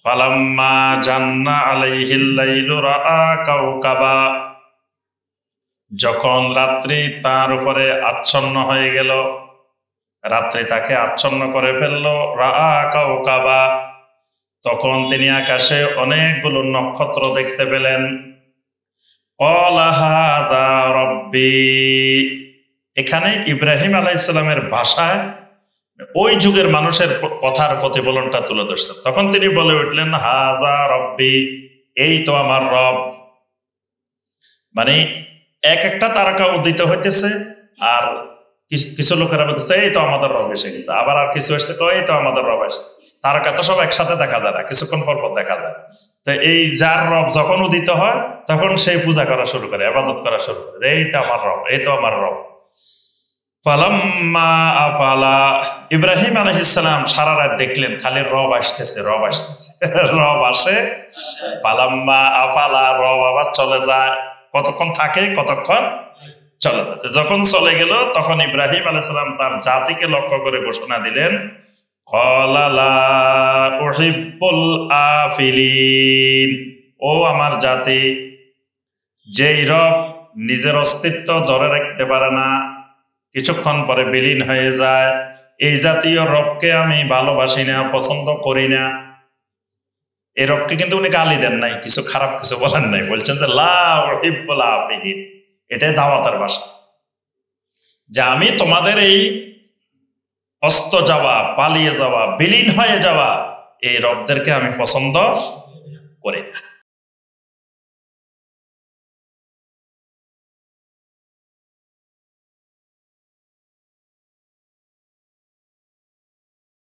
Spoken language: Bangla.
ফালাম্মা জান্না আলাইহিল লাইলু রাআ কাওকাবা, যখন রাত্রি তার উপরে আচ্ছন্ন হয়ে গেল, রাত্রি তাকে আচ্ছন্ন করে ফেললো, রাআ কাওকাবা, তখন তিনি আকাশে অনেকগুলো নক্ষত্র দেখতে পেলেন। ক্বালা হাযা রাব্বি, এখানে ইব্রাহিম আলাইহিস সালামের ভাষায় ওই যুগের মানুষের কথার প্রতিফলনটা তুলে ধরছে। তখন তিনি বলে উঠলেন, হাযা রাব্বি, এই তো আমার রব। মানে এক একটা তারকা উদিত হইতেছে, আর কিছু লোকেরা বলতেছে এই তো আমাদের রব এসে গেছে, আবার আর কিছু এসছে এই তো আমাদের রব আসছে। তারকা তো সব একসাথে দেখা যায় না, কিছুক্ষণ পর পর দেখা যায়। তো এই যার রব যখন উদিত হয় তখন সেই পূজা করা শুরু করে, ইবাদত করা শুরু করে, এই তো আমার রব, এই তো আমার রব। ফালাম্মা আফালা, ইব্রাহিম আলাইহিস সালাম সারা রাত দেখলেন খালি রব আসতেছে, রব আসতেছে, রব আসে। ফালাম্মা আফালা, রব আবার চলে যায়। কতক্ষণ থাকে, কতক্ষণ চলে যায়। যখন চলে গেল তখন ইব্রাহিম আলাইহিস সালাম তার জাতিকে লক্ষ্য করে ঘোষণা দিলেন, ক্বালা লা উহিব্বুল আফিলিন, ও আমার জাতি, যেই রব নিজের অস্তিত্ব ধরে রাখতে পারে না, কিছুক্ষণ পরে বিলীন হয়ে যায়, এই জাতীয় রবকে আমি ভালোবাসি না, পছন্দ করি না। এই রবকে কিন্তু উনি গালি দেন নাই, কিছু খারাপ কিছু বলেন নাই, বলছেন যে লা উহিব্বুল আফিলিন, এটাই দাওয়াতের ভাষা, যে আমি তোমাদের এই অস্ত যাওয়া, পালিয়ে যাওয়া, বিলীন হয়ে যাওয়া এই রবদেরকে আমি পছন্দ করি না।